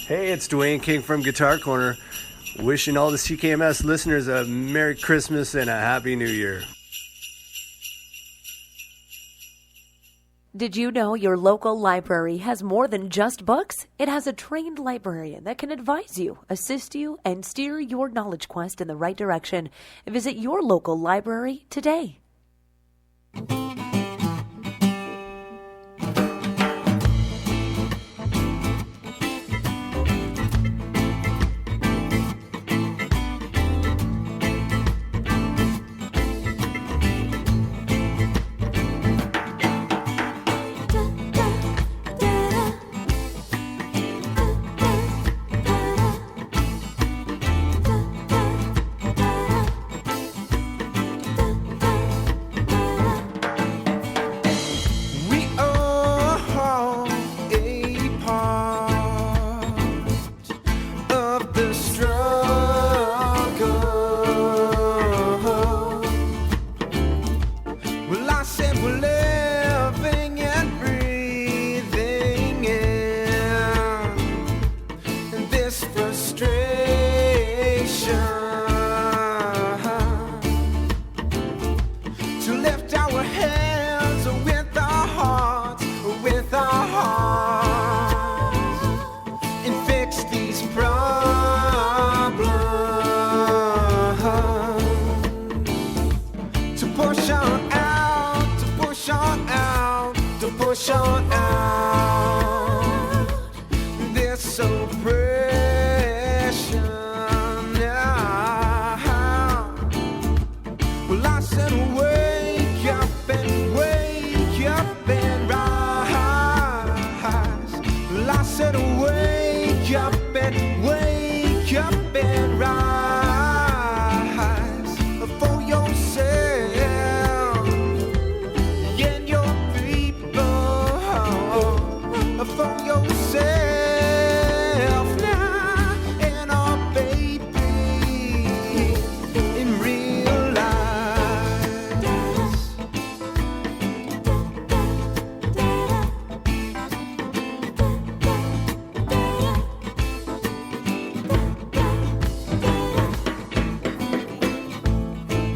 Hey, it's Dwayne King from Guitar Corner, wishing all the CKMS listeners a Merry Christmas and a Happy New Year. Did you know your local library has more than just books? It has a trained librarian that can advise you, assist you, and steer your knowledge quest in the right direction. Visit your local library today. Push on out this oppression now. Well, I said wake up and rise. Well, I said wake up and rise for yourself and your for yourself now and our baby in real life.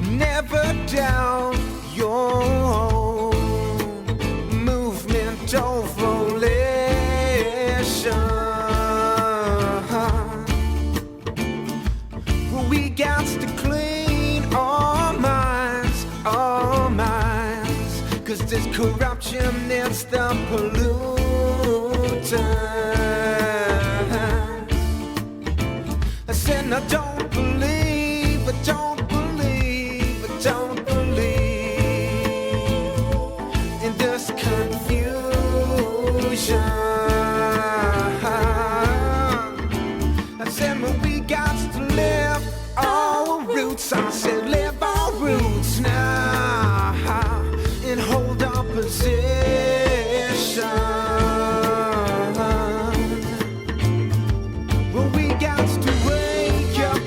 Never doubt your own movement over. We got to clean our minds, 'cause this corruption is the pollutant. I said, I don't believe in this confusion. I said, but we got to live our roots. I said, live our roots now and hold our position. Well, we got to wake up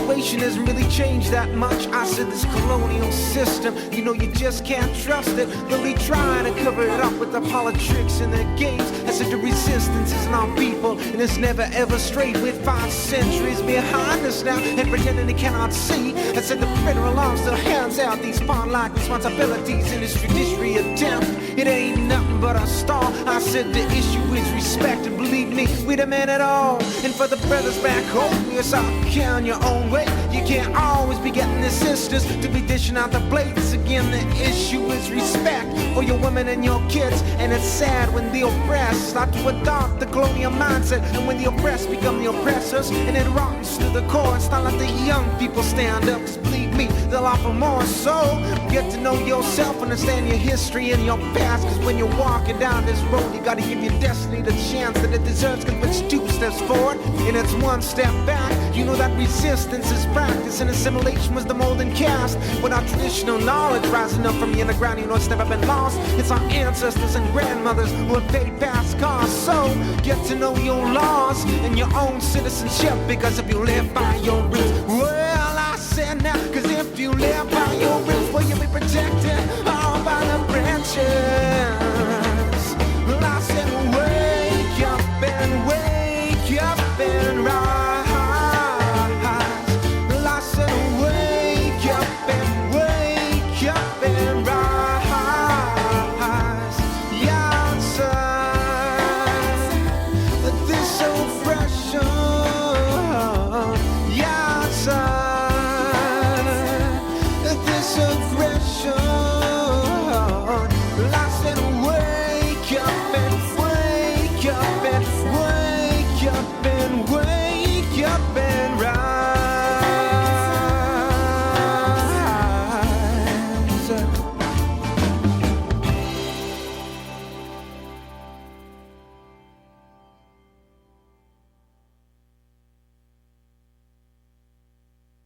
situation hasn't really changed that much. I said this colonial system, you know you just can't trust it. They'll be trying to cover it up with the politics and the games. I said the resistance isn't our people, and it's never ever straight. With 5 centuries behind us now, and pretending they cannot see. I said the federal arm still hands out these pawn-like responsibilities in this judiciary attempt. It ain't nothing but a stall. I said the issue is respect, and believe me, we demand it all. And for the brothers back home, you're out your own way. You can't always be getting the sisters to be dishing out the plates. Again, the issue is respect for your women and your kids. And it's sad when the oppressed start to adopt the colonial mindset, and when the oppressed become the oppressors, and it rottens to the core. It's not like the young people stand up, 'cause believe me, they'll offer more. So get to know yourself, understand your history and your past, 'cause when you're walking down this road, you gotta give your destiny the chance that it deserves. 'Cause it's 2 steps forward and it's 1 step back. You know that resistance is practice, and assimilation was the mold and cast. Without traditional knowledge rising up from the underground, you know it's never been lost. It's our ancestors and grandmothers who have paid past costs. So get to know your laws and your own citizenship, because if you live by your roots, well, I said now, 'cause if you live by your roots, well, you'll be protected all by the branches. Well, I said wake up and wake up and rise.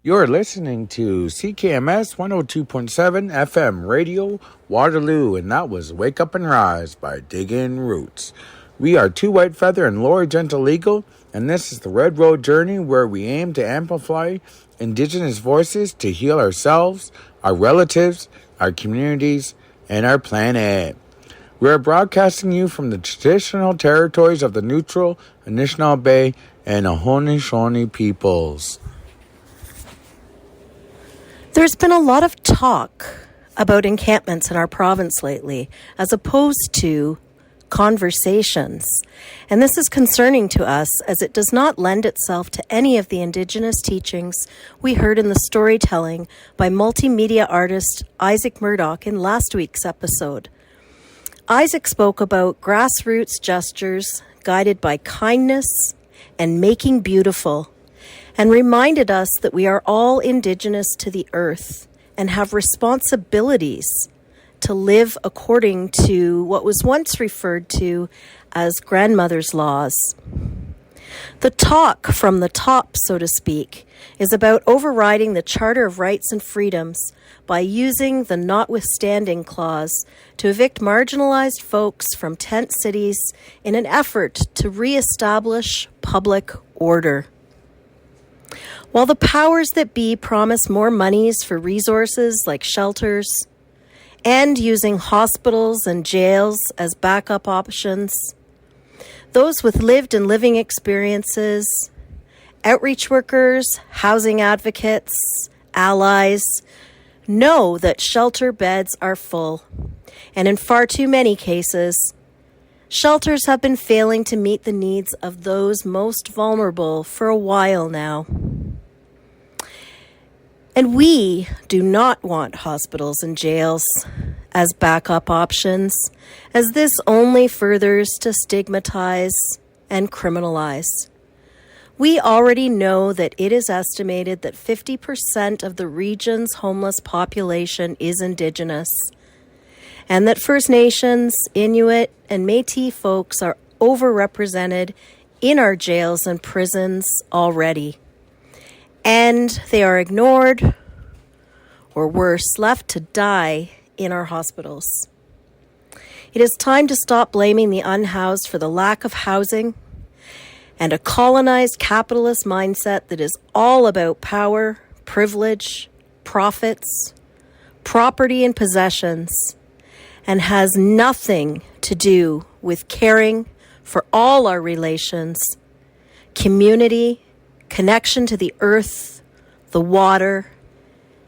You're listening to CKMS 102.7 FM Radio Waterloo, and that was Wake Up and Rise by Diggin' Roots. We are Two White Feather and Lori Gentle Legal, and this is the Red Road Journey, where we aim to amplify Indigenous voices to heal ourselves, our relatives, our communities, and our planet. We are broadcasting you from the traditional territories of the Neutral, Anishinaabe, and Haudenosaunee peoples. There's been a lot of talk about encampments in our province lately, as opposed to conversations. And this is concerning to us, as it does not lend itself to any of the Indigenous teachings we heard in the storytelling by multimedia artist Isaac Murdoch in last week's episode. Isaac spoke about grassroots gestures guided by kindness and making beautiful, and reminded us that we are all Indigenous to the earth and have responsibilities to live according to what was once referred to as grandmother's laws. The talk from the top, so to speak, is about overriding the Charter of Rights and Freedoms by using the notwithstanding clause to evict marginalized folks from tent cities in an effort to reestablish public order. While the powers that be promise more monies for resources like shelters and using hospitals and jails as backup options, those with lived and living experiences, outreach workers, housing advocates, allies, know that shelter beds are full, and in far too many cases, shelters have been failing to meet the needs of those most vulnerable for a while now. And we do not want hospitals and jails as backup options, as this only furthers to stigmatize and criminalize. We already know that it is estimated that 50% of the region's homeless population is Indigenous, and that First Nations, Inuit, and Métis folks are overrepresented in our jails and prisons already. And they are ignored, or worse, left to die in our hospitals. It is time to stop blaming the unhoused for the lack of housing and a colonized capitalist mindset that is all about power, privilege, profits, property and possessions, and has nothing to do with caring for all our relations, community, connection to the earth, the water,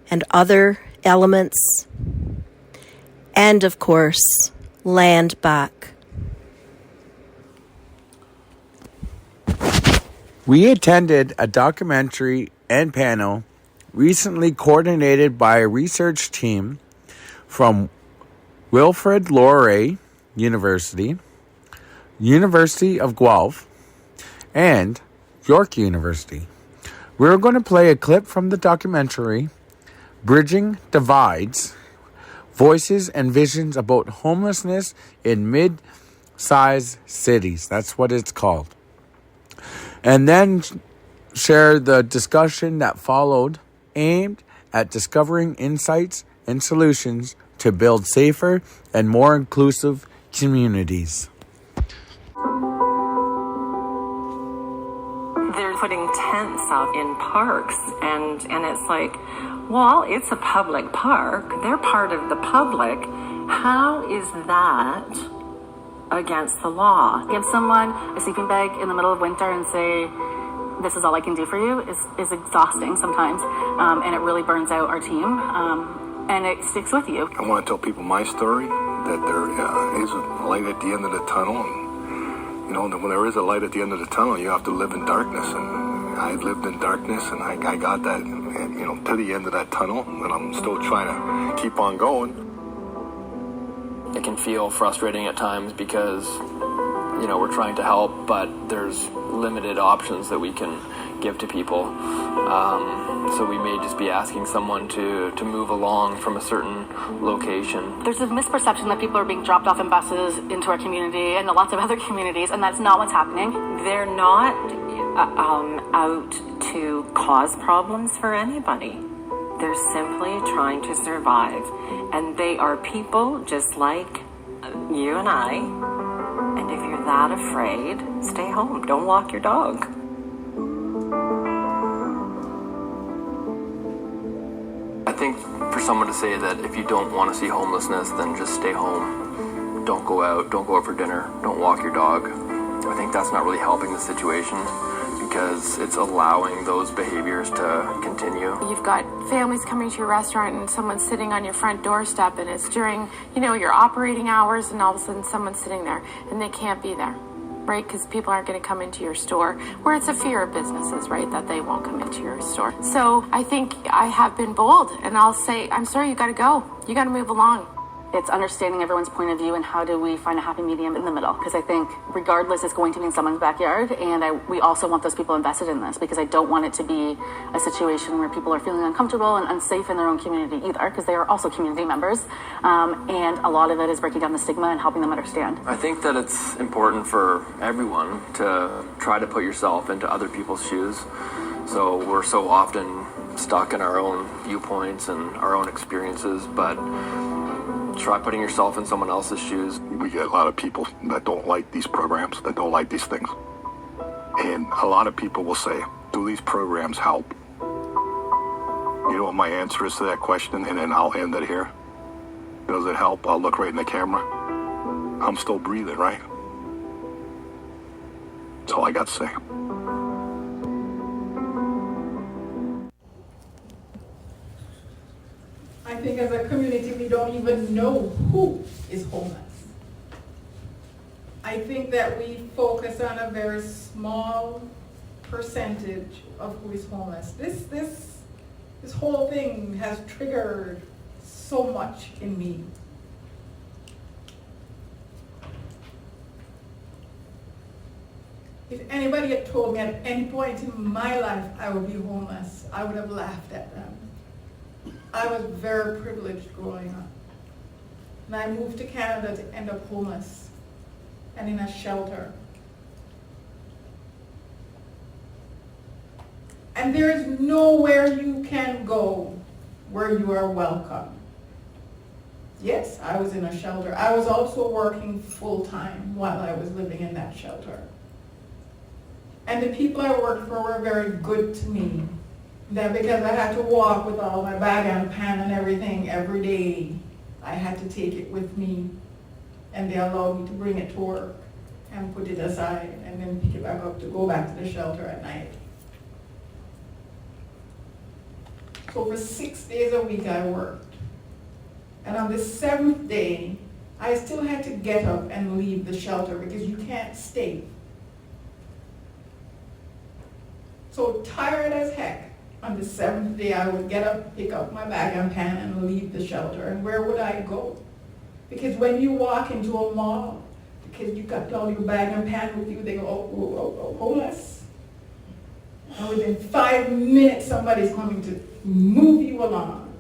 and other elements, and of course, land back. We attended a documentary and panel recently coordinated by a research team from Wilfrid Laurier University, University of Guelph, and York University. We're going to play a clip from the documentary, Bridging Divides, Voices and Visions About Homelessness in Mid-Sized Cities. That's what it's called. And then share the discussion that followed, aimed at discovering insights and solutions to build safer and more inclusive communities. They're putting tents out in parks, and it's like, well, it's a public park. They're part of the public. How is that against the law? Give someone a sleeping bag in the middle of winter and say, this is all I can do for you is exhausting sometimes, and it really burns out our team, and it sticks with you. I want to tell people my story, that there is a light at the end of the tunnel, and when there is a light at the end of the tunnel, you have to live in darkness, and I lived in darkness, and I got that, to the end of that tunnel, and I'm still trying to keep on going. It can feel frustrating at times because, we're trying to help, but there's limited options that we can give to people. So we may just be asking someone to move along from a certain location. There's a misperception that people are being dropped off in buses into our community and lots of other communities, and that's not what's happening. They're not out to cause problems for anybody. They're simply trying to survive. And they are people just like you and I. And if you're that afraid, stay home. Don't walk your dog. I think for someone to say that if you don't want to see homelessness, then just stay home. Don't go out for dinner. Don't walk your dog. I think that's not really helping the situation, because it's allowing those behaviors to continue. You've got families coming to your restaurant and someone's sitting on your front doorstep, and it's during, your operating hours, and all of a sudden someone's sitting there and they can't be there, right? Because people aren't going to come into your store, where it's a fear of businesses, right, that they won't come into your store. So I think I have been bold, and I'll say, I'm sorry, you got to go. You got to move along. It's understanding everyone's point of view and how do we find a happy medium in the middle. Because I think regardless, it's going to be in someone's backyard. And we also want those people invested in this, because I don't want it to be a situation where people are feeling uncomfortable and unsafe in their own community either, because they are also community members. And a lot of it is breaking down the stigma and helping them understand. I think that it's important for everyone to try to put yourself into other people's shoes. So we're so often stuck in our own viewpoints and our own experiences, but try putting yourself in someone else's shoes. We get a lot of people that don't like these programs, that don't like these things. And a lot of people will say, do these programs help? You know what my answer is to that question? And then I'll end it here. Does it help? I'll look right in the camera. I'm still breathing, right? That's all I got to say. I think as a community, we don't even know who is homeless. I think that we focus on a very small percentage of who is homeless. This whole thing has triggered so much in me. If anybody had told me at any point in my life I would be homeless, I would have laughed at them. I was very privileged growing up. And I moved to Canada to end up homeless and in a shelter. And there is nowhere you can go where you are welcome. Yes, I was in a shelter. I was also working full-time while I was living in that shelter. And the people I worked for were very good to me. That because I had to walk with all my bag and pan and everything every day, I had to take it with me. And they allowed me to bring it to work and put it aside and then pick it back up to go back to the shelter at night. So for 6 days a week I worked. And on the 7th day, I still had to get up and leave the shelter because you can't stay. So tired as heck, on the 7th day I would get up, pick up my bag and pan and leave the shelter. And where would I go? Because when you walk into a mall, because you got all your bag and pan with you, they go, oh, homeless. And within 5 minutes somebody's coming to move you along.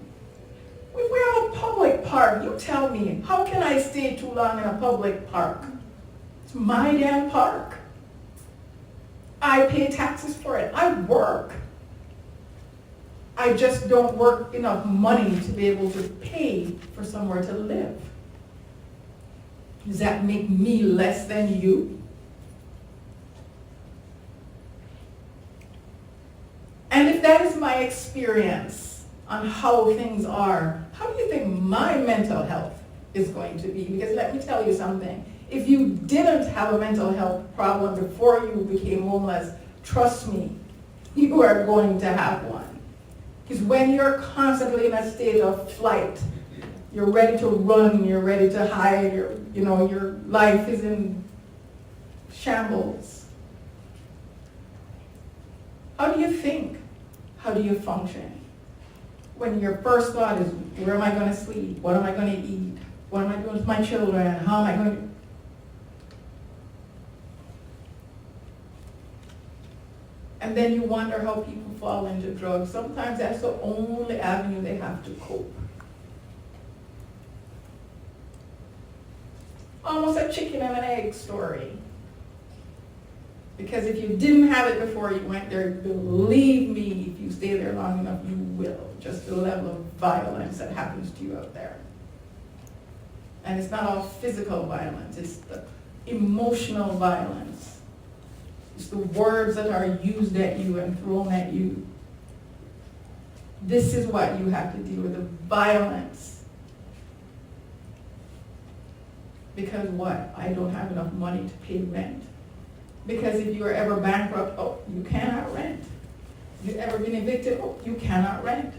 If we're in a public park, you tell me, how can I stay too long in a public park? It's my damn park. I pay taxes for it. I work. I just don't work enough money to be able to pay for somewhere to live. Does that make me less than you? And if that is my experience on how things are, how do you think my mental health is going to be? Because let me tell you something. If you didn't have a mental health problem before you became homeless, trust me, you are going to have one. Because when you're constantly in a state of flight, you're ready to run, you're ready to hide, your life is in shambles. How do you think? How do you function? When your first thought is, where am I going to sleep? What am I going to eat? What am I doing with my children? How am I going to... And then you wonder how people fall into drugs. Sometimes that's the only avenue they have to cope. Almost a chicken and an egg story. Because if you didn't have it before you went there, believe me, if you stay there long enough, you will. Just the level of violence that happens to you out there. And it's not all physical violence, it's the emotional violence. It's the words that are used at you and thrown at you. This is what you have to deal with, the violence. Because what? I don't have enough money to pay rent. Because if you are ever bankrupt, oh, you cannot rent. If you've ever been evicted, oh, you cannot rent.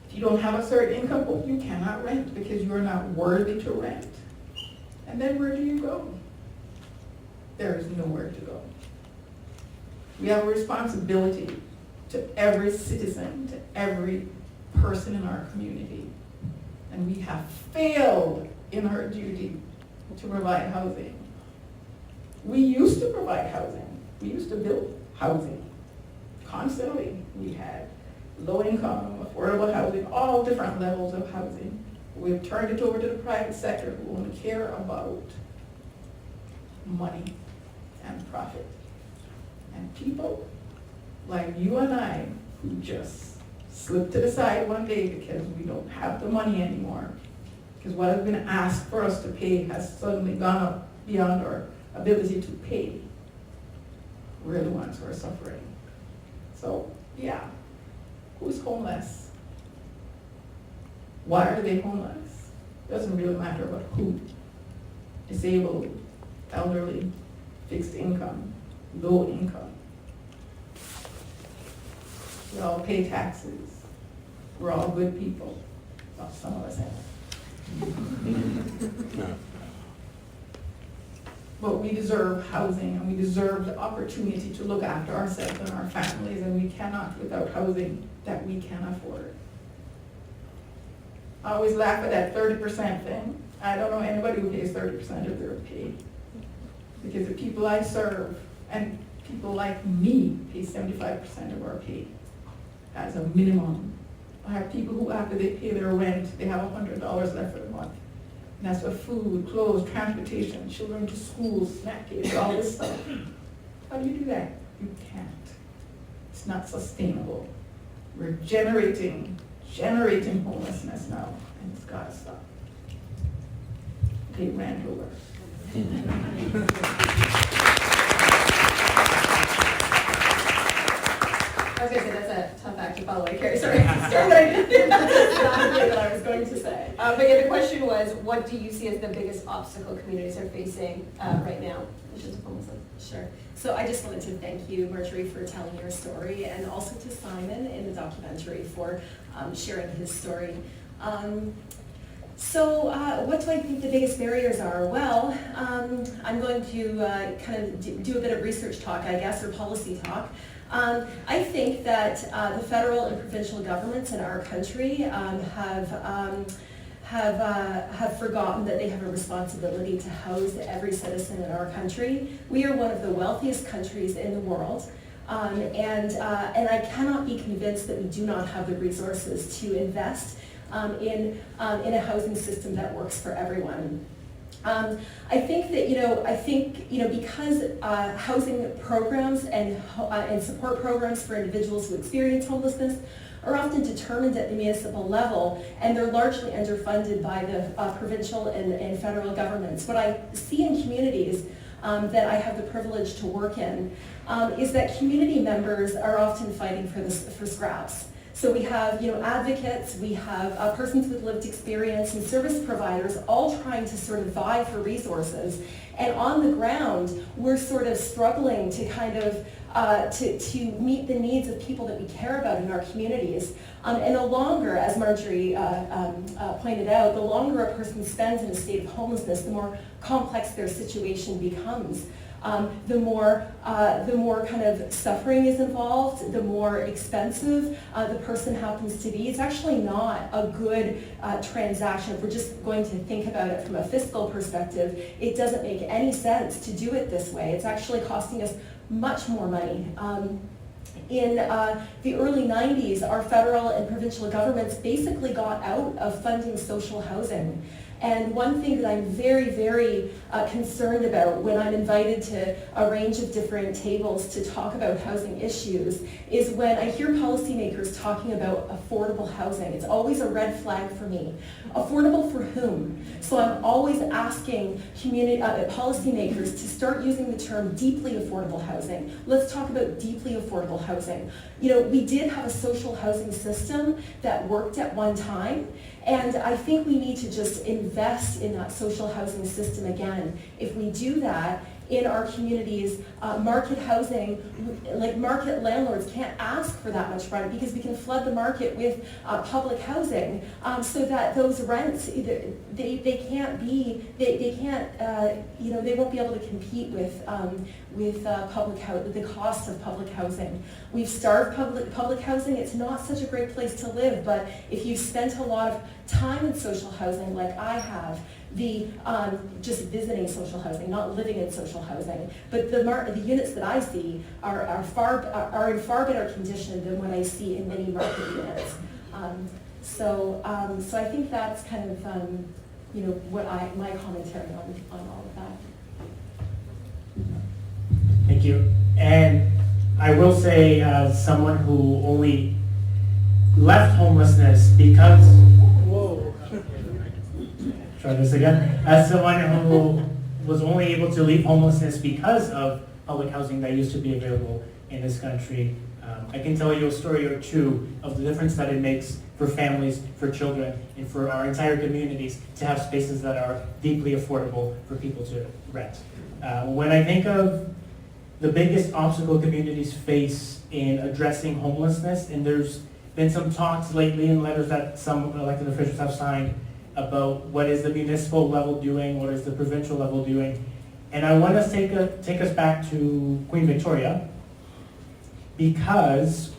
If you don't have a certain income, oh, you cannot rent because you are not worthy to rent. And then where do you go? There is nowhere to go. We have a responsibility to every citizen, to every person in our community. And we have failed in our duty to provide housing. We used to provide housing. We used to build housing constantly. We had low income, affordable housing, all different levels of housing. We've turned it over to the private sector who only care about money and profit. And people like you and I who just slip to the side one day because we don't have the money anymore. Because what has been asked for us to pay has suddenly gone up beyond our ability to pay. We're the ones who are suffering. So, yeah, who's homeless? Why are they homeless? Doesn't really matter about who. Disabled, elderly, fixed income, low income. We all pay taxes. We're all good people. Well, some of us have. But we deserve housing and we deserve the opportunity to look after ourselves and our families, and we cannot without housing that we can afford. I always laugh at that 30% thing. I don't know anybody who pays 30% of their pay. Because the people I serve and people like me pay 75% of our pay as a minimum. I have people who, after they pay their rent, they have $100 left for the month. And that's for food, clothes, transportation, children to school, snack kids, all this stuff. How do you do that? You can't. It's not sustainable. We're generating homelessness now, and it's got to stop. They ran over. I was going to say that's a tough act to follow. Carrie, sorry. Sorry, but I didn't. That's exactly what I was going to say. But yeah, the question was, what do you see as the biggest obstacle communities are facing right now? Sure. So I just wanted to thank you, Marjorie, for telling your story, and also to Simon in the documentary for sharing his story. So what do I think the biggest barriers are? Well, I'm going to kind of do a bit of research talk, I guess, or policy talk. I think that the federal and provincial governments in our country have forgotten that they have a responsibility to house every citizen in our country. We are one of the wealthiest countries in the world. And I cannot be convinced that we do not have the resources to invest in a housing system that works for everyone. I think that, because housing programs and support programs for individuals who experience homelessness are often determined at the municipal level, and they're largely underfunded by the provincial and federal governments. What I see in communities that I have the privilege to work in is that community members are often fighting for scraps. So we have, advocates, we have persons with lived experience and service providers all trying to sort of vie for resources. And on the ground, we're sort of struggling to kind of to meet the needs of people that we care about in our communities. And the longer, as Marjorie pointed out, the longer a person spends in a state of homelessness, the more complex their situation becomes. The more kind of suffering is involved, the more expensive the person happens to be. It's actually not a good transaction. If we're just going to think about it from a fiscal perspective, it doesn't make any sense to do it this way. It's actually costing us much more money. In the early 90s, our federal and provincial governments basically got out of funding social housing. And one thing that I'm very, very concerned about when I'm invited to a range of different tables to talk about housing issues is when I hear policymakers talking about affordable housing. It's always a red flag for me. Affordable for whom? So I'm always asking policymakers to start using the term deeply affordable housing. Let's talk about deeply affordable housing. We did have a social housing system that worked at one time. And I think we need to just invest in that social housing system again. If we do that in our communities, market housing, like market landlords can't ask for that much rent because we can flood the market with public housing so that those rents, they won't be able to compete with the cost of public housing. We've starved public housing. It's not such a great place to live, but if you've spent a lot of time in social housing like I have, just visiting social housing, not living in social housing, but the units that I see are in far better condition than what I see in many market units. So I think that's kind of my commentary on all of that. Thank you. And I will say, as someone who only left homelessness because. Whoa. Try this again. As someone who was only able to leave homelessness because of public housing that used to be available in this country, I can tell you a story or two of the difference that it makes for families, for children, and for our entire communities to have spaces that are deeply affordable for people to rent. When I think of the biggest obstacle communities face in addressing homelessness, and there's been some talks lately in letters that some elected officials have signed about what is the municipal level doing, what is the provincial level doing. And I want to take us back to Queen Victoria, because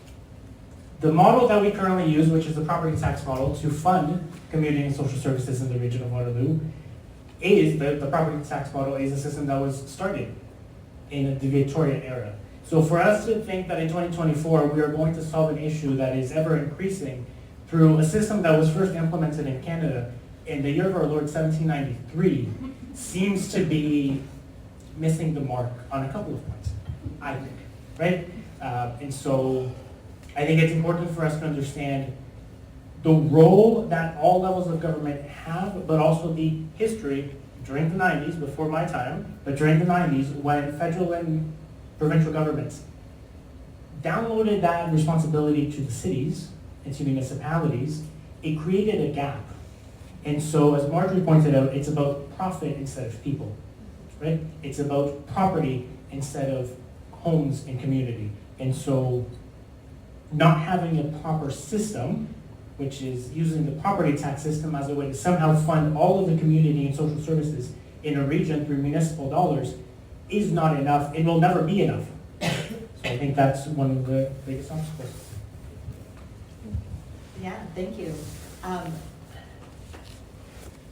the model that we currently use, which is the property tax model to fund community and social services in the region of Waterloo, is the property tax model is a system that was started in the Victorian era. So for us to think that in 2024 we are going to solve an issue that is ever increasing through a system that was first implemented in Canada in the year of our Lord 1793 seems to be missing the mark on a couple of points, I think, right? And so I think it's important for us to understand the role that all levels of government have, but also the history during the 90s, before my time, but during the 90s when federal and provincial governments downloaded that responsibility to the cities and to municipalities, it created a gap. And so, as Marjorie pointed out, it's about profit instead of people, right? It's about property instead of homes and community. And so, not having a proper system, which is using the property tax system as a way to somehow fund all of the community and social services in a region through municipal dollars, is not enough. It will never be enough. So I think that's one of the biggest obstacles. Yeah, thank you.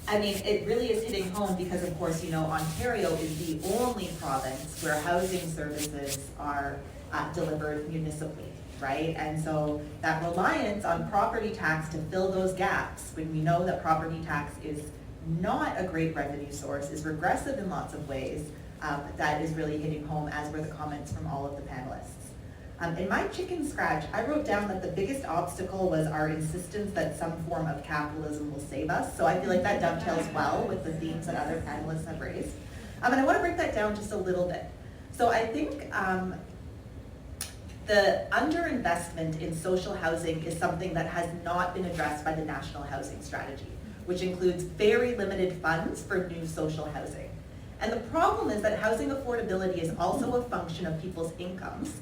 I mean, it really is hitting home because, of course, you know, Ontario is the only province where housing services are delivered municipally, right? And so that reliance on property tax to fill those gaps, when we know that property tax is not a great revenue source, is regressive in lots of ways, that is really hitting home, as were the comments from all of the panelists. In my chicken scratch, I wrote down that the biggest obstacle was our insistence that some form of capitalism will save us. So I feel like that dovetails well with the themes that other panelists have raised. And I want to break that down just a little bit. So I think the underinvestment in social housing is something that has not been addressed by the National Housing Strategy, which includes very limited funds for new social housing. And the problem is that housing affordability is also a function of people's incomes.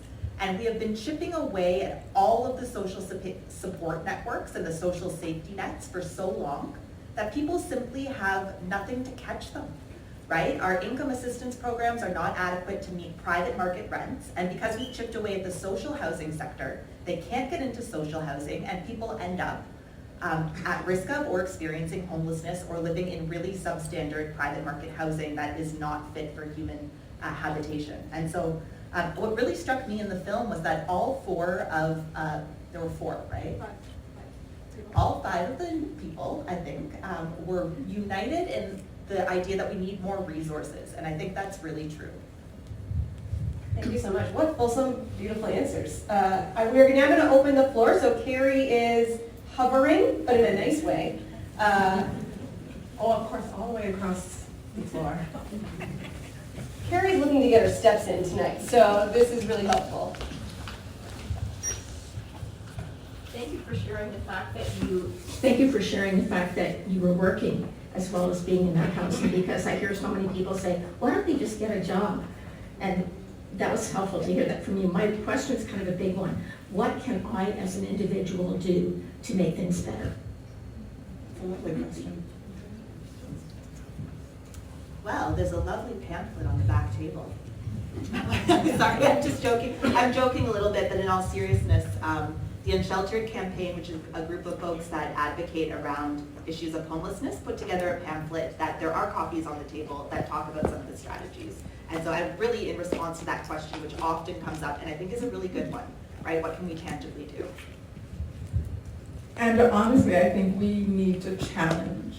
And we have been chipping away at all of the social support networks and the social safety nets for so long that people simply have nothing to catch them, right? Our income assistance programs are not adequate to meet private market rents. And because we've chipped away at the social housing sector, they can't get into social housing, and people end up at risk of or experiencing homelessness or living in really substandard private market housing that is not fit for human habitation. And so what really struck me in the film was that all four of, there were four, right? All five of the people, I think, were united in the idea that we need more resources, and I think that's really true. Thank you so much. What fulsome, beautiful answers. We're now going to open the floor, so Carrie is hovering, but in a nice way. Oh, of course, all the way across the floor. Carrie's looking to get her steps in tonight, so this is really helpful. Thank you for sharing the fact that you were working as well as being in that housing, because I hear so many people say, why don't they just get a job? And that was helpful to hear that from you. My question is kind of a big one. What can I as an individual do to make things better? That's a lovely question. Well, there's a lovely pamphlet on the back table. Sorry, I'm just joking. I'm joking a little bit, but in all seriousness, the Unsheltered campaign, which is a group of folks that advocate around issues of homelessness, put together a pamphlet that there are copies on the table that talk about some of the strategies. And so I'm really in response to that question, which often comes up, and I think is a really good one, right? What can we tangibly do? And honestly, I think we need to challenge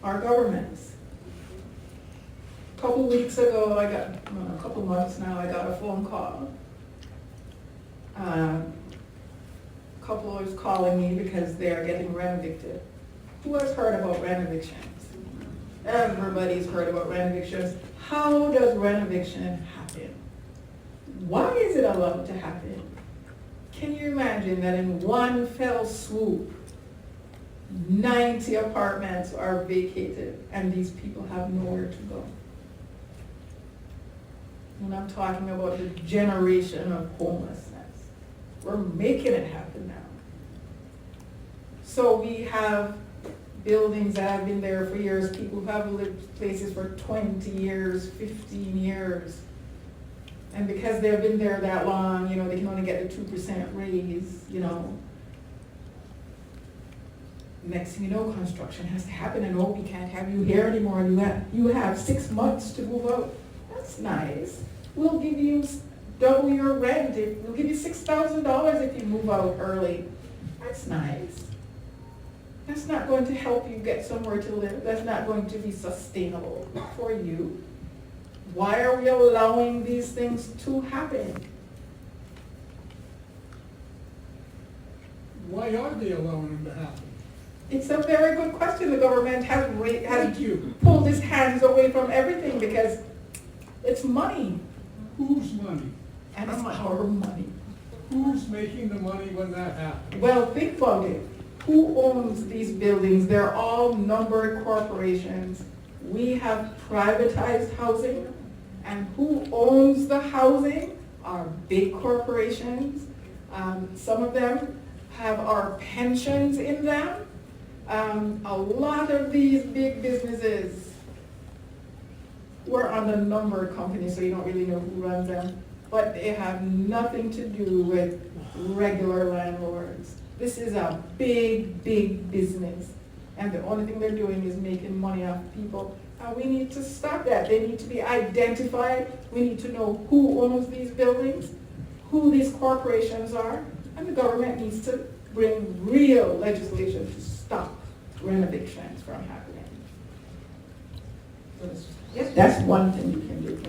our governments. A couple weeks ago, a couple months now, I got a phone call. A couple was calling me because they are getting rent evicted. Who has heard about rent evictions? Everybody's heard about rent evictions. How does rent eviction happen? Why is it allowed to happen? Can you imagine that in one fell swoop, 90 apartments are vacated and these people have nowhere to go? And I'm talking about the generation of homelessness. We're making it happen now. So we have buildings that have been there for years, people who have lived places for 20 years, 15 years. And because they've been there that long, they can only get the 2% raise, Next thing you know, construction has to happen, and we can't have you here anymore. You have 6 months to move out. That's nice. We'll give you double your rent. We'll give you $6,000 if you move out early. That's nice. That's not going to help you get somewhere to live. That's not going to be sustainable for you. Why are we allowing these things to happen? Why are they allowing them to happen? It's a very good question. The government has pulled its hands away from everything because it's money. Whose money? And it's our money. Who's making the money when that happens? Well, think about it. Who owns these buildings? They're all numbered corporations. We have privatized housing, and who owns the housing are big corporations. Some of them have our pensions in them. A lot of these big businesses were under numbered companies, so you don't really know who runs them, but they have nothing to do with regular landlords. This is a big, big business, and the only thing they're doing is making money off people. And we need to stop that. They need to be identified. We need to know who owns these buildings, who these corporations are, and the government needs to bring real legislation to stop renovations from happening. So that's one thing you can do.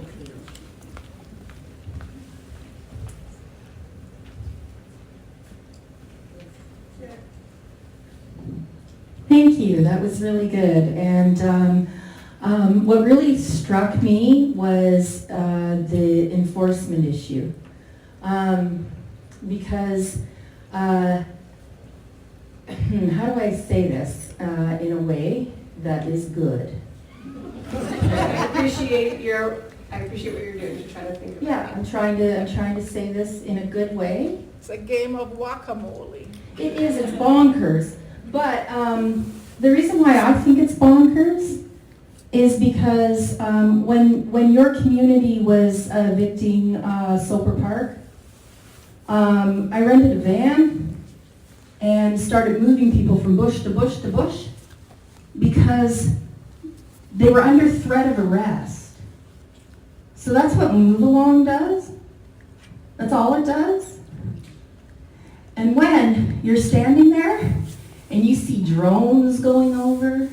Thank you. That was really good. And what really struck me was the enforcement issue. Because, how do I say this in a way that is good? I appreciate what you're doing to try to think about it. Yeah, I'm trying to say this in a good way. It's a game of whack-a-mole. It is, it's bonkers. But the reason why I think it's bonkers is because when your community was evicting Soper Park, I rented a van and started moving people from bush to bush to bush because they were under threat of arrest. So that's what Move Along does. That's all it does. And when you're standing there and you see drones going over,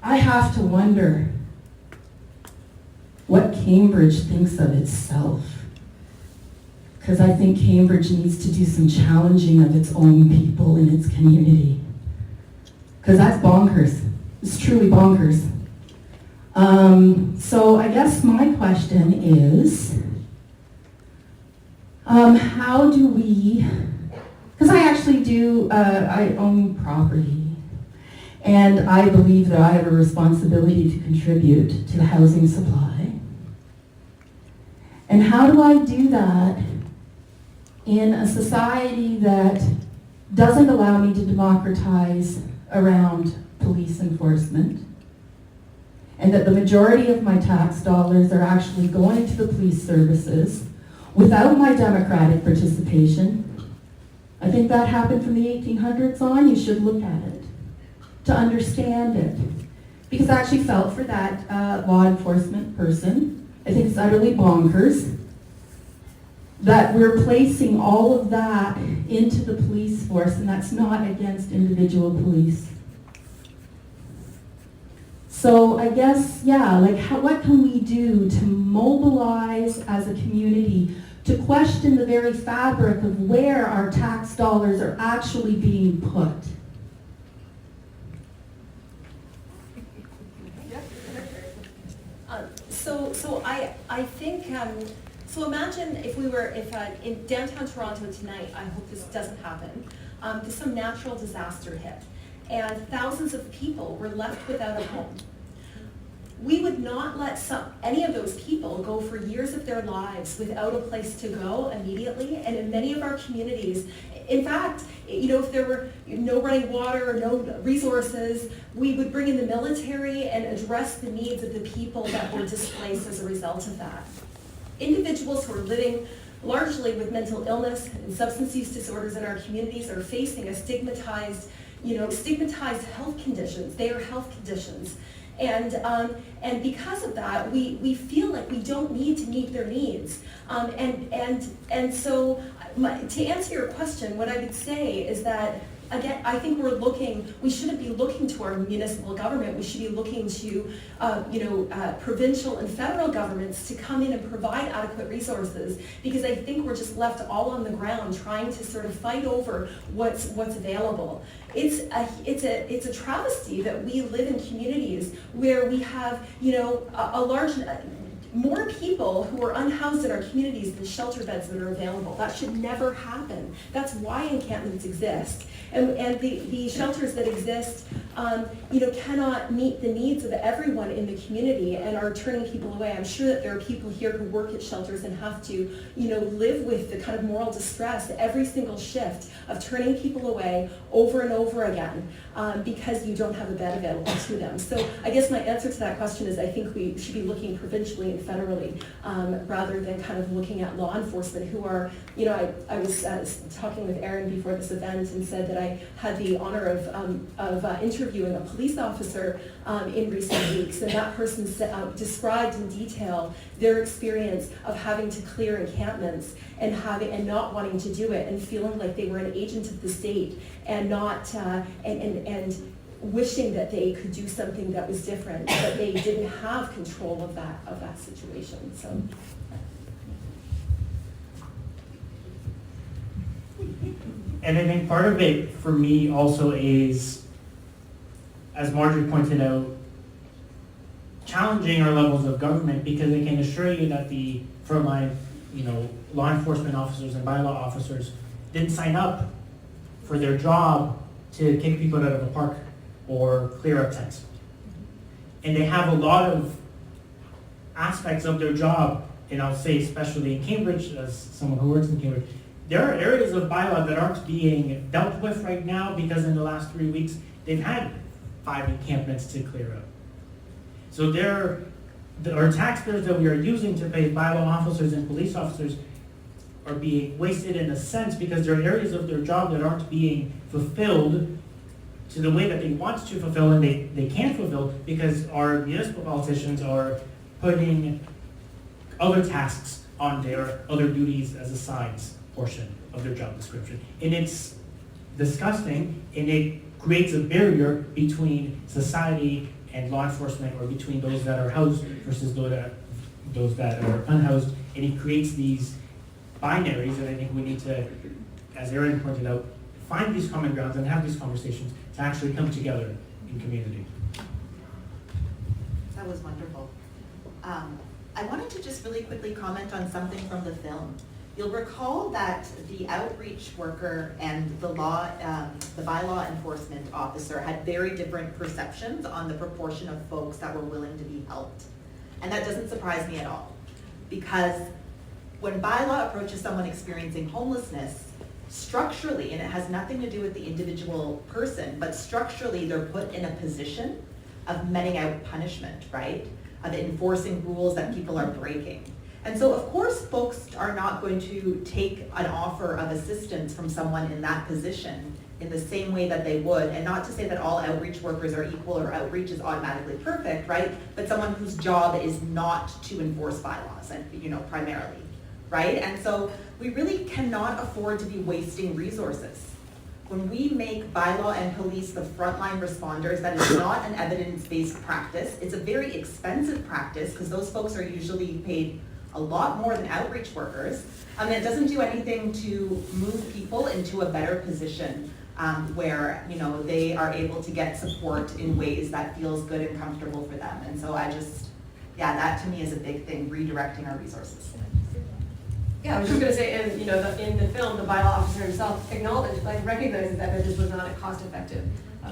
I have to wonder what Cambridge thinks of itself. Because I think Cambridge needs to do some challenging of its own people in its community. Because that's bonkers. It's truly bonkers. So I guess my question is, how do we, because I actually do, I own property, and I believe that I have a responsibility to contribute to the housing supply. And how do I do that in a society that doesn't allow me to democratize around police enforcement, and that the majority of my tax dollars are actually going to the police services without my democratic participation? I think that happened from the 1800s on. You should look at it to understand it. Because I actually felt for that law enforcement person. I think it's utterly bonkers that we're placing all of that into the police force, and that's not against individual police. So I guess, yeah, like what can we do to mobilize as a community to question the very fabric of where our tax dollars are actually being put? So I think, so imagine if in downtown Toronto tonight, I hope this doesn't happen, some natural disaster hit, and thousands of people were left without a home. We would not let any of those people go for years of their lives without a place to go immediately. And in many of our communities, in fact, if there were no running water or no resources, we would bring in the military and address the needs of the people that were displaced as a result of that. Individuals who are living largely with mental illness and substance use disorders in our communities are facing a stigmatized health conditions. They are health conditions. And because of that, we feel like we don't need to meet their needs. And so to answer your question, what I would say is that, again, I think we shouldn't be looking to our municipal government. We should be looking to, provincial and federal governments to come in and provide adequate resources, because I think we're just left all on the ground trying to sort of fight over what's available. It's a travesty that we live in communities where we have, a large more people who are unhoused in our communities than shelter beds that are available. That should never happen. That's why encampments exist. And the shelters that exist, cannot meet the needs of everyone in the community and are turning people away. I'm sure that there are people here who work at shelters and have to, live with the kind of moral distress every single shift of turning people away over and over again because you don't have a bed available to them. So I guess my answer to that question is I think we should be looking provincially and federally rather than kind of looking at law enforcement who are, I was talking with Erin before this event and said that I had the honor of interviewing a police officer in recent weeks, and that person described in detail their experience of having to clear encampments and not wanting to do it and feeling like they were an agent of the state and not and wishing that they could do something that was different, but they didn't have control of that situation. So. And I think part of it for me also is, as Marjorie pointed out, challenging our levels of government, because I can assure you that the frontline, law enforcement officers and bylaw officers didn't sign up for their job to kick people out of a park or clear up tents. And they have a lot of aspects of their job, and I'll say especially in Cambridge, as someone who works in Cambridge, there are areas of bylaw that aren't being dealt with right now because in the last 3 weeks, they've had 5 encampments to clear up. So our taxpayers that we are using to pay bylaw officers and police officers are being wasted in a sense because there are areas of their job that aren't being fulfilled to the way that they want to fulfill and they can't fulfill because our municipal politicians are putting other tasks on their other duties as a sides portion of their job description. And it's disgusting, and it creates a barrier between society and law enforcement, or between those that are housed versus those that are unhoused, and it creates these binaries that I think we need to, as Erin pointed out, find these common grounds and have these conversations to actually come together in community. That was wonderful. I wanted to just really quickly comment on something from the film. You'll recall that the outreach worker and the bylaw enforcement officer had very different perceptions on the proportion of folks that were willing to be helped. And that doesn't surprise me at all, because when bylaw approaches someone experiencing homelessness, structurally, and it has nothing to do with the individual person, but structurally they're put in a position of meting out punishment, right? Of enforcing rules that people are breaking. And so of course folks are not going to take an offer of assistance from someone in that position in the same way that they would, and not to say that all outreach workers are equal or outreach is automatically perfect, right? But someone whose job is not to enforce bylaws, and primarily, right? And so we really cannot afford to be wasting resources. When we make bylaw and police the frontline responders, that is not an evidence-based practice. It's a very expensive practice because those folks are usually paid a lot more than outreach workers. And it doesn't do anything to move people into a better position where they are able to get support in ways that feels good and comfortable for them. And so that to me is a big thing, redirecting our resources. Yeah, I was just going to say, in the film, the bylaw officer himself recognizes that this was not cost effective,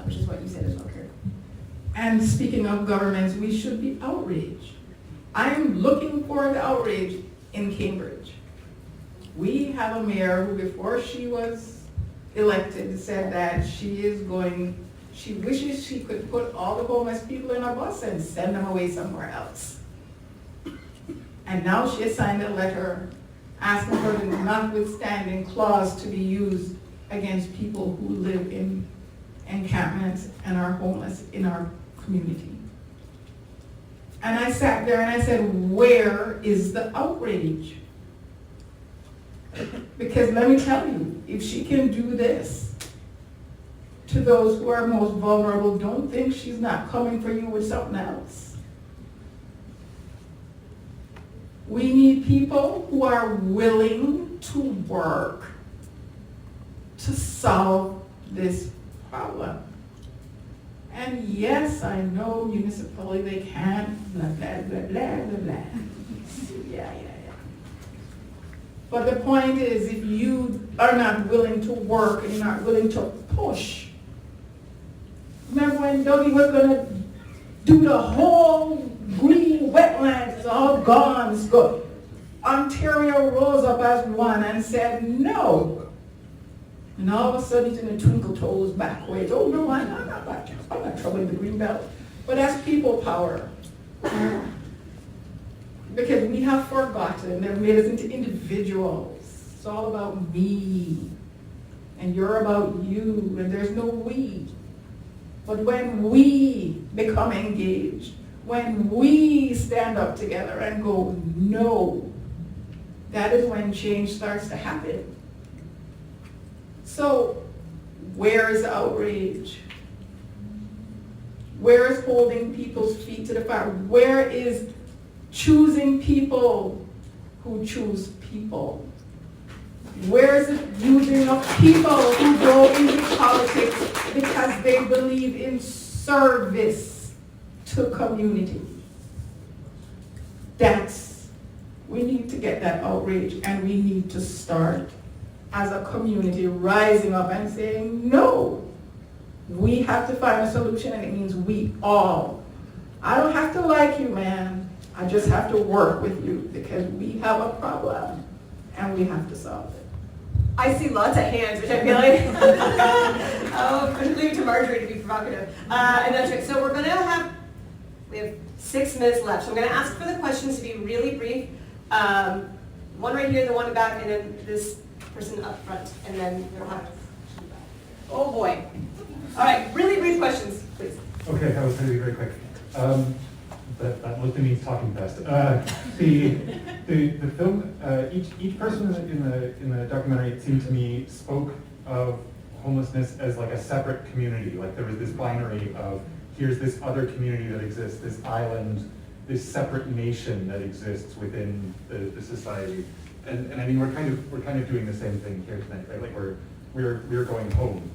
which is what you said as well, Kurt. And speaking of governments, we should be outraged. I am looking for the outrage in Cambridge. We have a mayor who, before she was elected, said that she wishes she could put all the homeless people in a bus and send them away somewhere else. And now she has signed a letter asking for the notwithstanding clause to be used against people who live in encampments and are homeless in our community. And I sat there and I said, where is the outrage? Because let me tell you, if she can do this to those who are most vulnerable, don't think she's not coming for you with something else. We need people who are willing to work to solve this problem. And yes, I know municipally they can't, blah, blah, blah, blah, blah, blah. Yeah. But the point is, if you are not willing to work and you're not willing to push, remember when Dougie was going to do the whole green wetlands, it's all gone, it's good. Ontario rose up as one and said no. And all of a sudden he's in a twinkle toes backwards. Oh no, I'm not troubling the green belt. But that's people power. Because we have forgotten, they've made us into individuals. It's all about me. And you're about you, and there's no we. But when we become engaged, when we stand up together and go, no, that is when change starts to happen. So, where is outrage? Where is holding people's feet to the fire? Where is choosing people who choose people? Where is it using of people who go into politics because they believe in service to community? We need to get that outrage, and we need to start as a community rising up and saying, no, we have to find a solution, and it means we all. I don't have to like you, man. I just have to work with you because we have a problem and we have to solve it. I see lots of hands, which I feel like I'm leave it to Marjorie to be provocative. And that's right. So we have 6 minutes left. So I'm going to ask for the questions to be really brief. One right here, the one in the back, and then this person up front, and then we'll have. Oh boy! All right, really brief questions, please. Okay, that was going to be very quick. That looked at me talking fast. The film, each person in the documentary, it seemed to me, spoke of homelessness as like a separate community. Like there was this binary of here's this other community that exists, this island, this separate nation that exists within the society. And I mean we're kind of doing the same thing here tonight, right? Like we're going home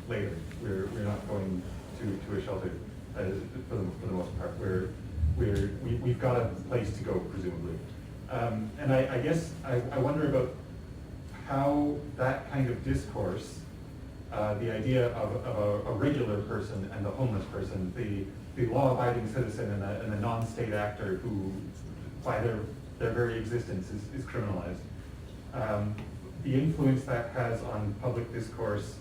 later. We're not going to a shelter for the most part. We've got a place to go, presumably. And I guess I wonder about how that kind of discourse, the idea of a regular person and the homeless person, the law-abiding citizen and the non-state actor who, by their very existence, is criminalized. The influence that has on public discourse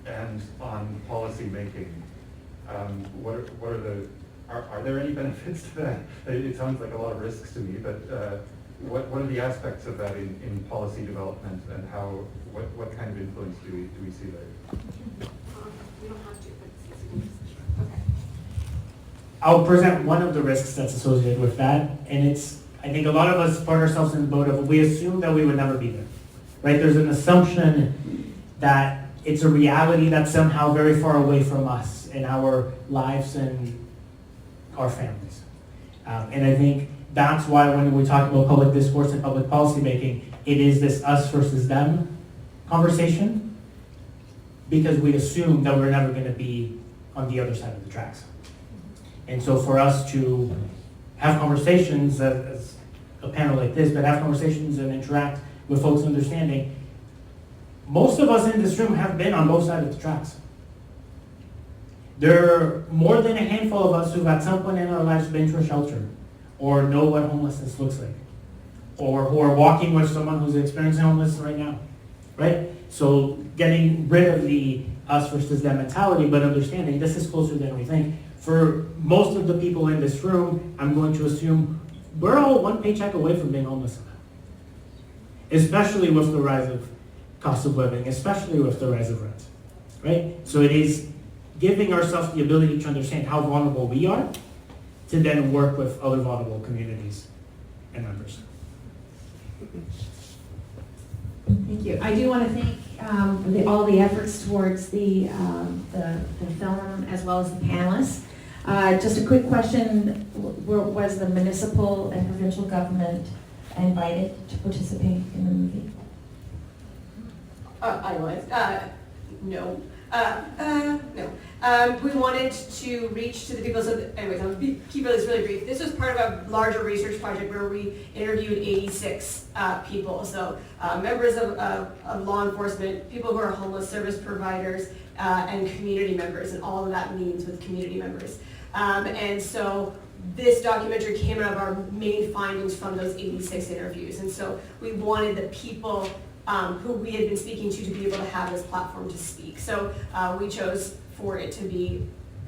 and on policy making. Are there any benefits to that? It sounds like a lot of risks to me, but what are the aspects of that in policy development, and what kind of influence do we see there? We don't have to, but okay. I'll present one of the risks that's associated with that, and I think a lot of us find ourselves in the boat of we assume that we would never be there, right? There's an assumption that it's a reality that's somehow very far away from us in our lives and our families. And I think that's why when we talk about public discourse and public policy making, it is this us versus them conversation, because we assume that we're never going to be on the other side of the tracks. And so for us to have conversations as a panel like this, but have conversations and interact with folks understanding, most of us in this room have been on both sides of the tracks. There are more than a handful of us who've at some point in our lives been to a shelter or know what homelessness looks like, or who are walking with someone who's experiencing homelessness right now, right? So getting rid of the us versus them mentality, but understanding this is closer than we think. For most of the people in this room, I'm going to assume we're all one paycheck away from being homeless, especially with the rise of cost of living, especially with the rise of rent, right? So it is giving ourselves the ability to understand how vulnerable we are to then work with other vulnerable communities and members. Thank you. I do want to thank all the efforts towards the film as well as the panelists. Just a quick question, was the municipal and provincial government invited to participate in the movie? I was. No. No. We wanted to reach to the people, so anyways, I'll keep this really brief. This was part of a larger research project where we interviewed 86 people, so members of law enforcement, people who are homeless, service providers, and community members, and all of that means with community members. And so this documentary came out of our main findings from those 86 interviews, and so we wanted the people who we had been speaking to be able to have this platform to speak. So we chose for it to be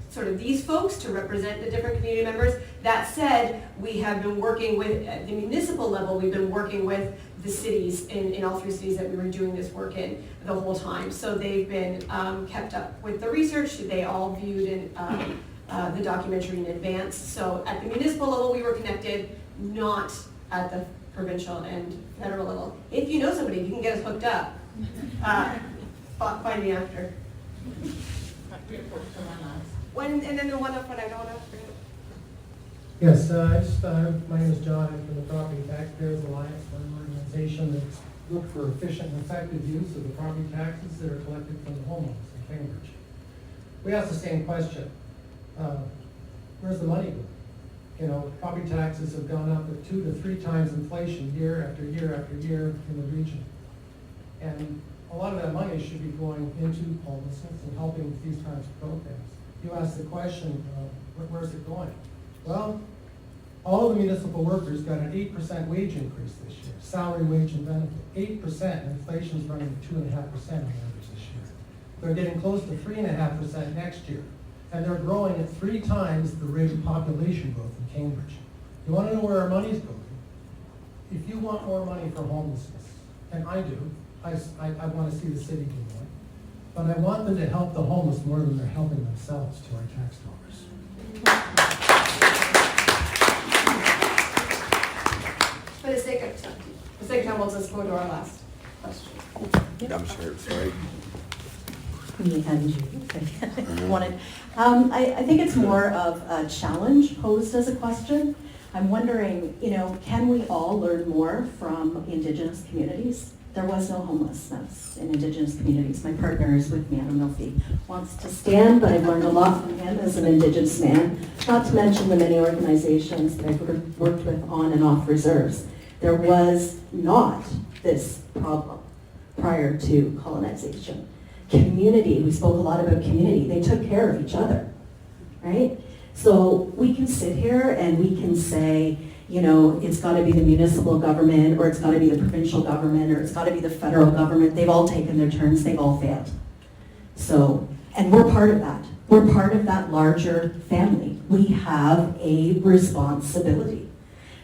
sort of these folks to represent the different community members. That said, we have been working with, at the municipal level, we've been working with the cities in all 3 cities that we were doing this work in the whole time. So they've been kept up with the research. They all viewed the documentary in advance. So at the municipal level, we were connected, not at the provincial and federal level. If you know somebody, you can get us hooked up. Find me after. And then the one up front, I don't want to forget. Yes, my name is John. I'm from the Property Taxpayers Alliance. We're an organization that's looked for efficient and effective use of the property taxes that are collected from the homeowners in Cambridge. We asked the same question. Where's the money going? You know, property taxes have gone up at 2 to 3 times inflation year after year after year in the region. And a lot of that money should be going into homelessness and helping with these kinds of programs. You asked the question, where's it going? Well, all the municipal workers got an 8% wage increase this year, salary, wage, and benefit. 8%, and inflation's running at 2.5% on average this year. They're getting close to 3.5% next year, and they're growing at 3 times the rate of population growth in Cambridge. You want to know where our money's going? If you want more money for homelessness, and I do, I want to see the city do more, but I want them to help the homeless more than they're helping themselves to our tax dollars. For the sake of time, we'll just go to our last question. I'm sure, sorry. Me and you wanted. I think it's more of a challenge posed as a question. I'm wondering, can we all learn more from Indigenous communities? There was no homelessness in Indigenous communities. My partner is with me, Adam Milfy, wants to stand, but I've learned a lot from him as an Indigenous man, not to mention the many organizations that I've worked with on and off reserves. There was not this problem prior to colonization. Community, we spoke a lot about community. They took care of each other, right? So we can sit here and we can say, it's got to be the municipal government, or it's got to be the provincial government, or it's got to be the federal government. They've all taken their turns. They've all failed. So, and we're part of that. We're part of that larger family. We have a responsibility.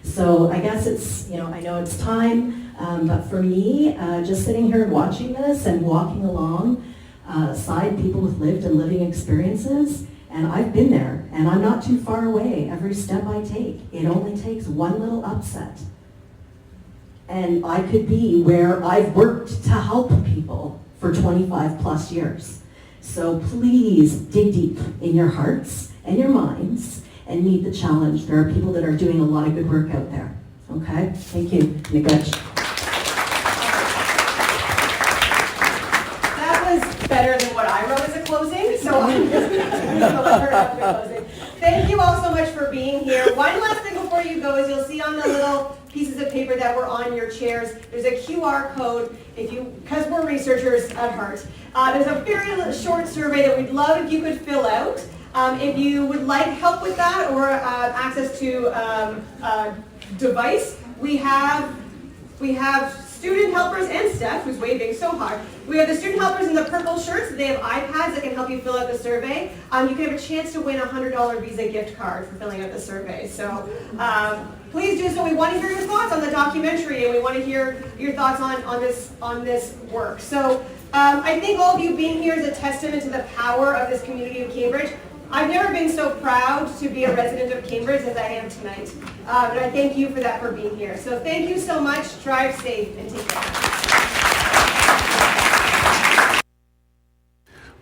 So I guess it's, I know it's time, but for me, just sitting here and watching this and walking along side people with lived and living experiences, and I've been there, and I'm not too far away every step I take. It only takes one little upset. And I could be where I've worked to help people for 25 plus years. So please dig deep in your hearts and your minds and meet the challenge. There are people that are doing a lot of good work out there. Okay? Thank you. Nicosh. Better than what I wrote as a closing, so I'm just going to let her have the closing. Thank you all so much for being here. One last thing before you go is you'll see on the little pieces of paper that were on your chairs, there's a QR code, because we're researchers at heart. There's a very short survey that we'd love if you could fill out. If you would like help with that or access to a device, we have student helpers and Steph, who's waving so hard. We have the student helpers in the purple shirts. They have iPads that can help you fill out the survey. You can have a chance to win a $100 Visa gift card for filling out the survey. So please do so. We want to hear your thoughts on the documentary, and we want to hear your thoughts on this work. So I think all of you being here is a testament to the power of this community of Cambridge. I've never been so proud to be a resident of Cambridge as I am tonight. And I thank you for that, for being here. So thank you so much. Drive safe and take care.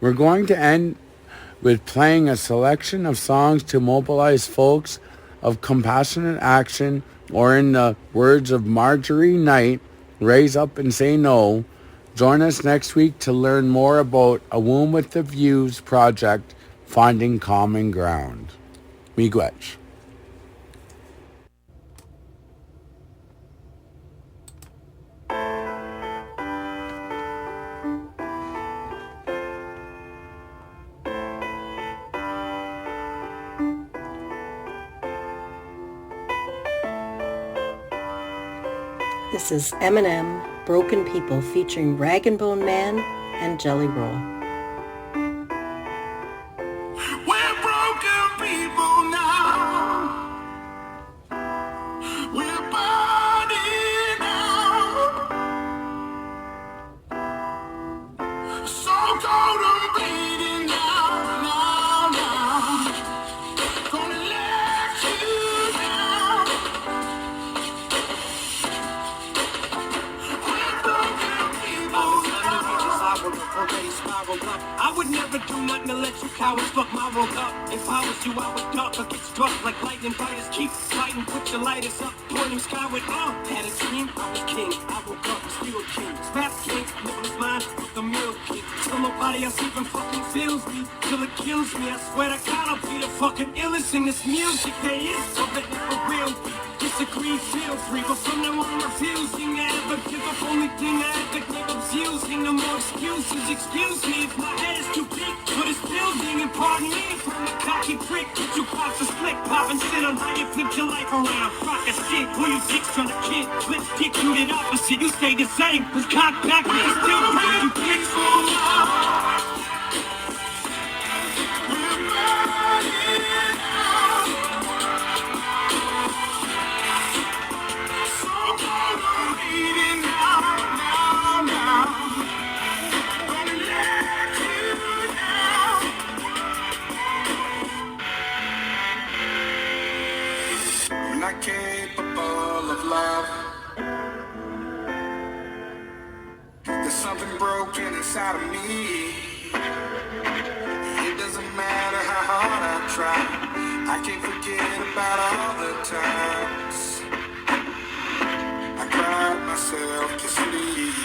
We're going to end with playing a selection of songs to mobilize folks of compassionate action, or in the words of Marjorie Knight, raise up and say no. Join us next week to learn more about A Womb with the Views project finding common ground. Miigwech. This is Eminem, Broken People, featuring Rag and Bone Man and Jelly Roll. We're broken people now. We're burning out. So cold and bleeding now, now. Gonna let you down. We're broken people now. I would never do nothing to let you cowards fuck my world up. If I was you, I would duck or get struck like lightning fighters. Keep fighting, put your lighters up, point them skyward. Had a dream, I was king. I woke up, still king. Rap king, living his mind with the milk king. Till nobody else even fucking feels me, till it kills me. I swear to God, I'll be the fucking illest in this music there is, so that never will be. Disagree, feel free, but from now on, refusing to ever give up. Only thing I ever give up's using. No more excuses. Excuse me if my head is too big for this building, and pardon me if I'm a cocky prick. But you pops a slick, pop and sit on how you flipped your life around. Rock a shit, who you fix on a kid? Flip dick, you did opposite. You stay the same, cause cock back, niggas still bring you bricks for now. We're burning out. So cold, I'm bleeding now. Gonna let you down. I'm not capable of love. There's something broken inside of me. It doesn't matter how hard I try. I can't forget about all the times I cried myself to sleep.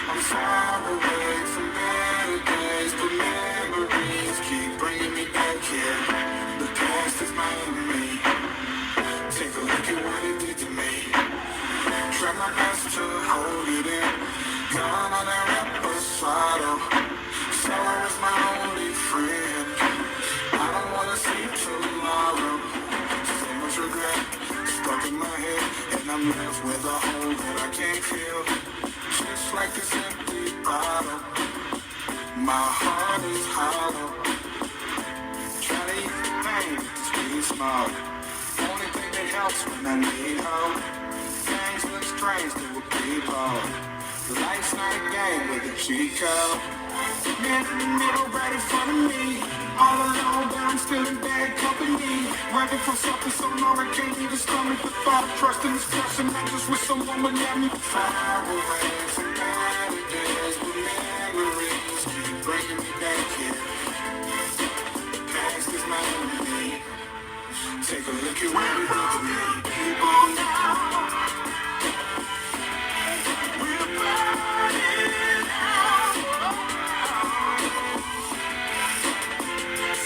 I'm far away from better days, but memories keep bringing me back here. The past is my enemy. Take a look at what it did to me. Try my best to hold it in. Gone on a reposado. Sorrow is my only friend. I don't wanna see tomorrow. So much regret stuck in my head, and I'm left with a hole that I can't feel. Just like this empty bottle, my heart is hollow. Try to eat the pain, just being small. Only thing that helps when I need hope. Things look strange to a people. Life's not a game with a cheat code. Man in the middle, right in front of me. All alone, but I'm still in bad company. Running from something so long I can't even stomach the thought. Trusting this person, not just with someone but let me far away from better days. But memories keep bringing me back here. Past is my enemy. Take a look at what it did to me. People now. We're burning out.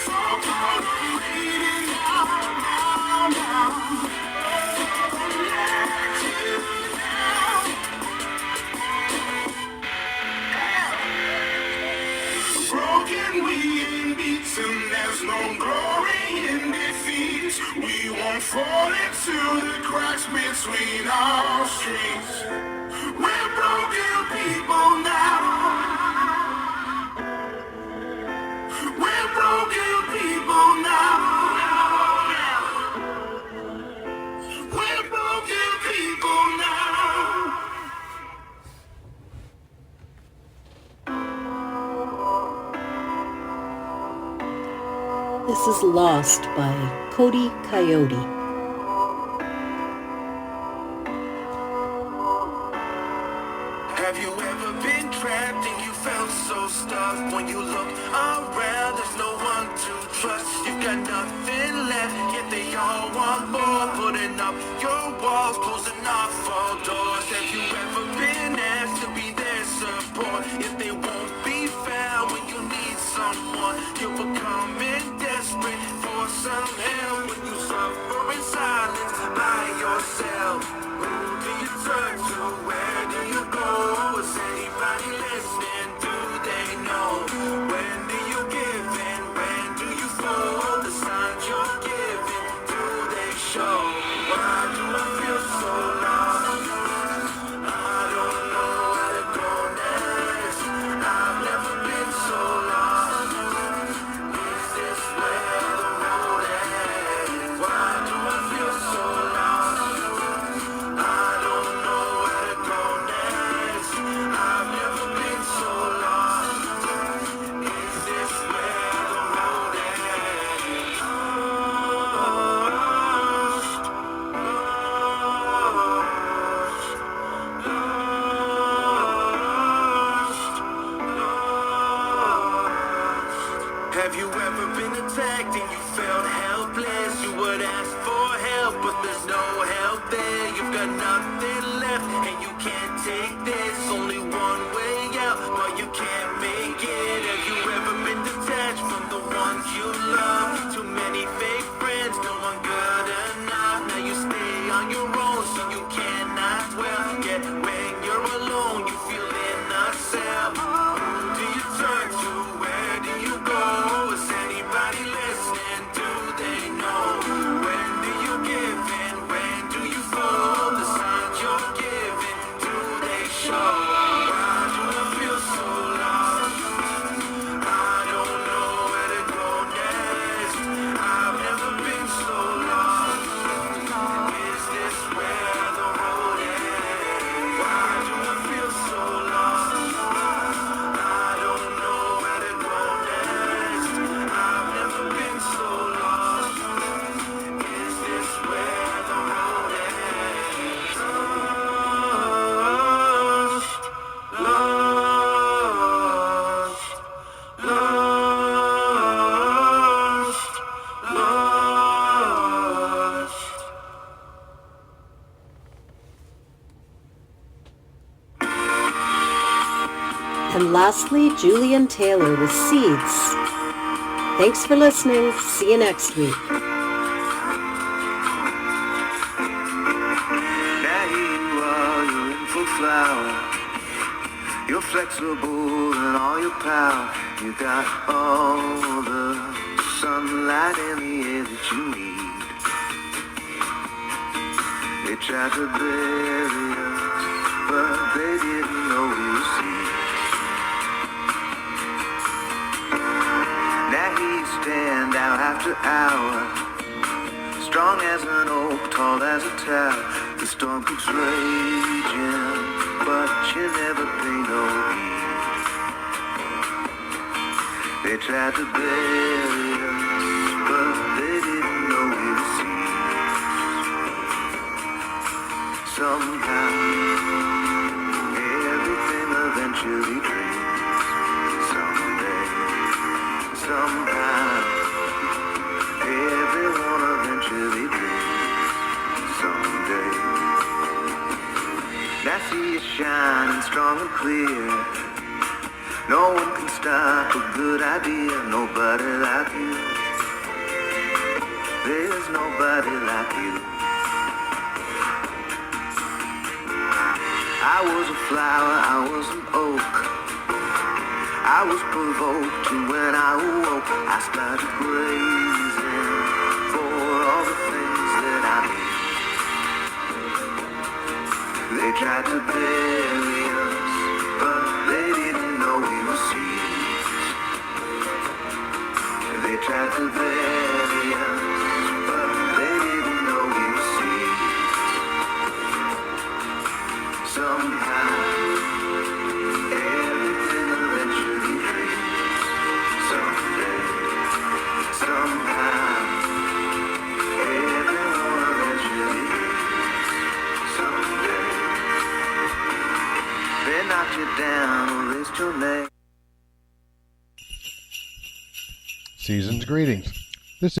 So cold, I'm bleeding now. Gonna let you down. Broken, we ain't beaten. There's no glory in defeat. We won't fall into the cracks between our streets. We're broken people now. We're broken people now. We're broken people now. This is Lost by Cody Coyote. Have you ever been trapped and you felt so stuck? When you look around, there's no one to trust. You've got nothing left, yet they all want more. Putting up your walls, closing off all doors. Have you ever been asked to be their support? If they won't be found when you need someone. You're becoming desperate for some help when you suffer in silence by yourself. Who do you turn to? Where do you go? Is anybody listening? Do they know? When do you give in? When do you fold? The signs you're giving, do they show? Why do I feel so lost? I don't know where to go next. I've never been so lost. Is this where the road ends? Why do I feel so lost? I don't know where to go next. I've never been so lost. Is this where the road ends? Have you ever been attacked and you felt helpless? You would ask for help, but there's no help there. You've got nothing left and you can't take this. Only one way out, but you can't make it. Have you ever been detached from the ones you love? Too many fake friends, no one good enough. Now you stay on your own so you cannot dwell. Yet when you're alone, you feel in a cell. Who do you turn to? Where do you go? Is anybody listening? Do they know? When do you give in? When do you fold? The signs you're giving, do they show? Why do I feel so lost? I don't know where to go next. I've never been so lost. Is this where the road ends? Why do I feel so lost? I don't know where to go next. I've never been so lost. Is this where the road ends? Lost, lost, lost. And lastly, Julian Taylor with Seeds. Thanks for listening. See you next week. Now here you are, you're in full flower. You're flexible and all your power. You got all the sunlight in the air that you need. They tried to bury us, but they didn't know we were seeds. Now here you stand hour after hour, strong as an oak, tall as a tower. The storm keeps raging, but you never pay no heed. They tried to bury us, but they didn't know we were seeds. Somehow, everything eventually dreams. Someday, somehow, everyone eventually dreams. Someday. Now see you shining strong and clear. No one can stop a good idea. Nobody like you. There's nobody like you. I was a flower, I was an oak. I was provoked, and when I awoke, I started grazing for all the things that I need. They tried to bury us, but they didn't know we were seeds. They tried to bury us, but they didn't know we were seeds. Somehow, everything eventually dreams. Someday, somehow, everyone eventually dreams. Someday, they knock you down or raise your name. Season's greetings.